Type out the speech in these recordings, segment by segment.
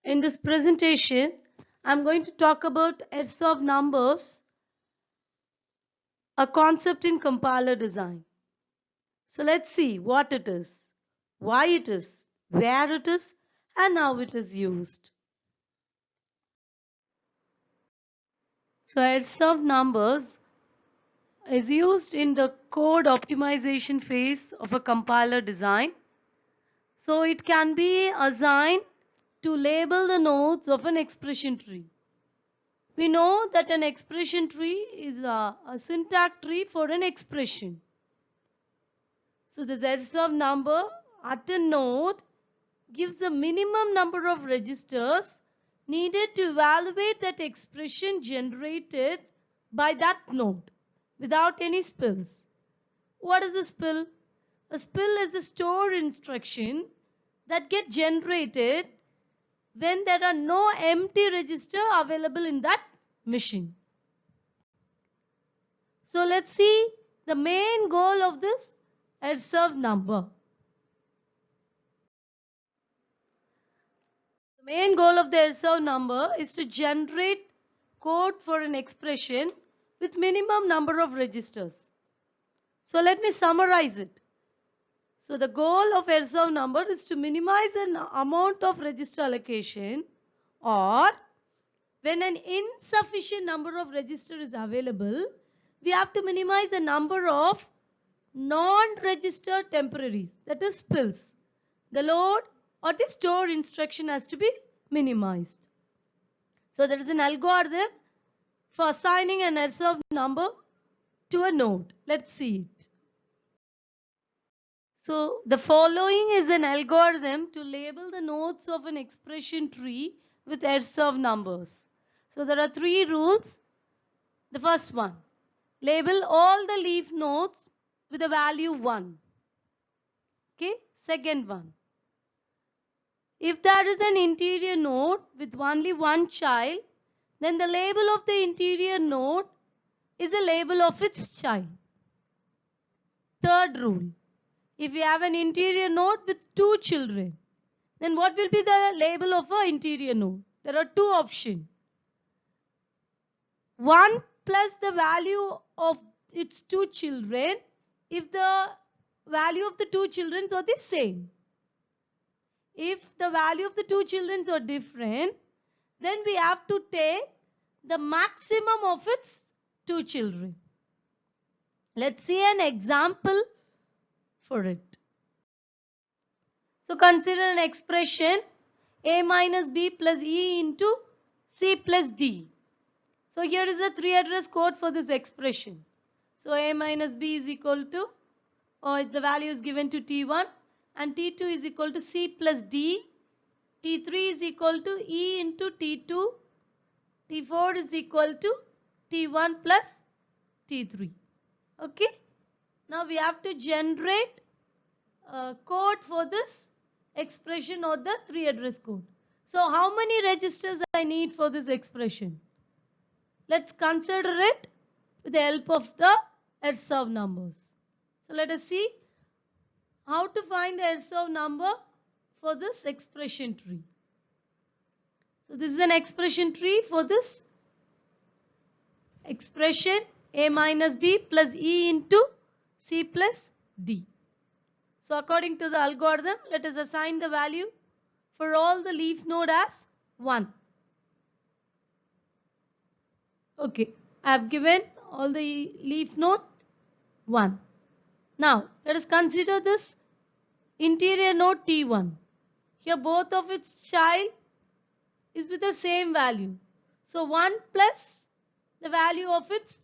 In this presentation, I'm going to talk about Airsoft numbers, a concept in compiler design. So let's see what it is, why it is, where it is, and how it is used. So Airsoft numbers is used in the code optimization phase of a compiler design. So it can be assigned to label the nodes of an expression tree. We know that an expression tree is a syntax tree for an expression. So the Airsoft number at a node gives a minimum number of registers needed to evaluate that expression generated by that node without any spills. What is a spill? A spill is a store instruction that gets generated when there are no empty register available in that machine. So let's see the main goal of this Airsoft number. The main goal of the Airsoft number is to generate code for an expression with minimum number of registers. So let me summarize it. So the goal of Airsoft number is to minimize an amount of register allocation, or when an insufficient number of register is available, we have to minimize the number of non-register temporaries, that is spills. The load or the store instruction has to be minimized. So there is an algorithm for assigning an Airsoft number to a node. Let's see it. So the following is an algorithm to label the nodes of an expression tree with Airsoft numbers. So there are 3 rules. The first one, label all the leaf nodes with a value 1. Okay, second one, if there is an interior node with only one child, then the label of the interior node is a label of its child. Third rule, if you have an interior node with 2 children, then what will be the label of an interior node? There are 2 options. 1 plus the value of its 2 children if the value of the 2 children are the same. If the value of the 2 children are different, then we have to take the maximum of its 2 children. Let's see an example for it. So consider an expression a minus b plus e into c plus d. So here is the 3 address code for this expression. So a minus b is equal to, or the value is given to t1, and t2 is equal to c plus d, t3 is equal to e into t2, t4 is equal to t1 plus t3. Okay. Now we have to generate code for this expression or the 3 address code. So how many registers I need for this expression? Let's consider it with the help of the Airsoft numbers. So let us see how to find the Airsoft number for this expression tree. So this is an expression tree for this expression a minus b plus e into c plus d. So according to the algorithm, let us assign the value for all the leaf node as 1. Okay, I have given all the leaf node 1. Now let us consider this interior node T1. Here both of its child is with the same value. So 1 plus the value of its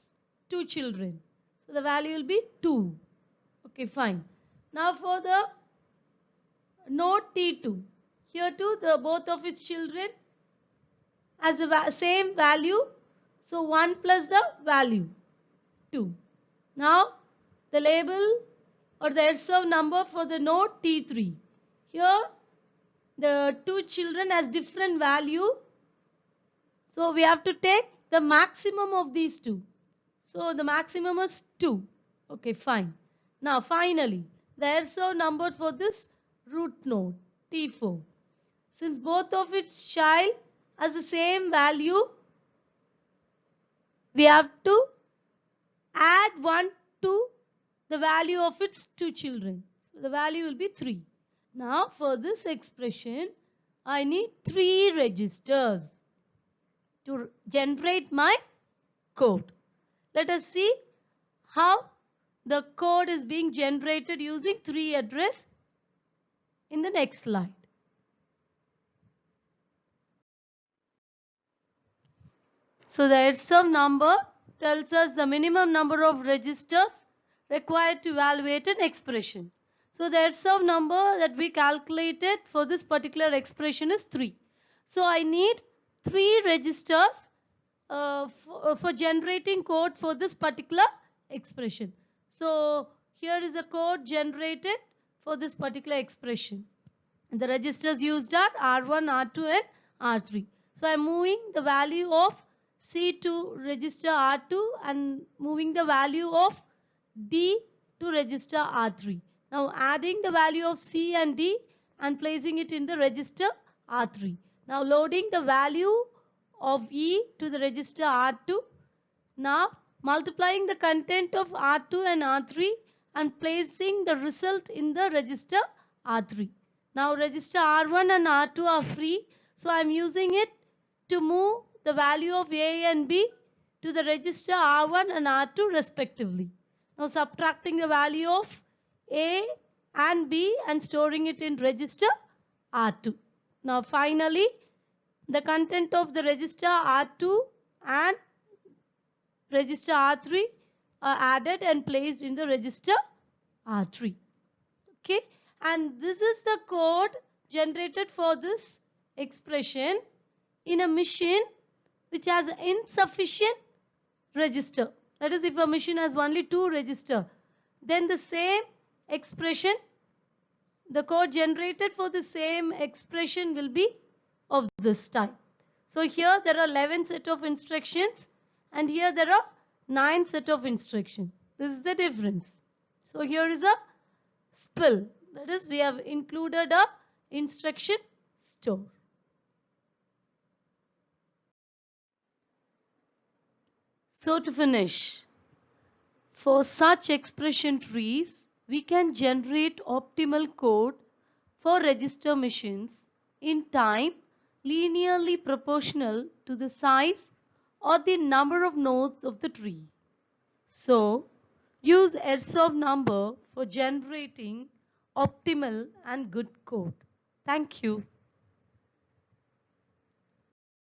2 children. So the value will be 2. Okay, fine. Now for the node T2. Here too both of its children has the same value. So 1 plus the value 2. Now the label or the Airsoft number for the node T3. Here the 2 children has different value. So we have to take the maximum of these 2. So the maximum is 2. Okay, fine. Now finally, the Airsoft number for this root node T4. Since both of its child has the same value, we have to add 1 to the value of its two children. So the value will be 3. Now for this expression, I need 3 registers to generate my code. Let us see how the code is being generated using 3 address in the next slide. So the ERSOV number tells us the minimum number of registers required to evaluate an expression. So the ERSOV number that we calculated for this particular expression is 3. So I need 3 registers for generating code for this particular expression. So here is a code generated for this particular expression. And the registers used are R1, R2 and R3. So I am moving the value of C to register R2 and moving the value of D to register R3. Now adding the value of C and D and placing it in the register R3. Now loading the value of E to the register R2. Now multiplying the content of R2 and R3 and placing the result in the register R3. Now register R1 and R2 are free, so I am using it to move the value of A and B to the register R1 and R2 respectively. Now subtracting the value of A and B and storing it in register R2. Now finally the content of the register R2 and register R3 are added and placed in the register R3. Okay, and this is the code generated for this expression in a machine which has insufficient register. That is, if a machine has only 2 register, then the same expression, the code generated for the same expression will be of this type. So here there are 11 set of instructions and here there are 9 set of instructions. This is the difference. So here is a spill. That is, we have included a instruction store. So to finish, for such expression trees, we can generate optimal code for register machines in time linearly proportional to the size or the number of nodes of the tree. So, use ERSOV number for generating optimal and good code. Thank you.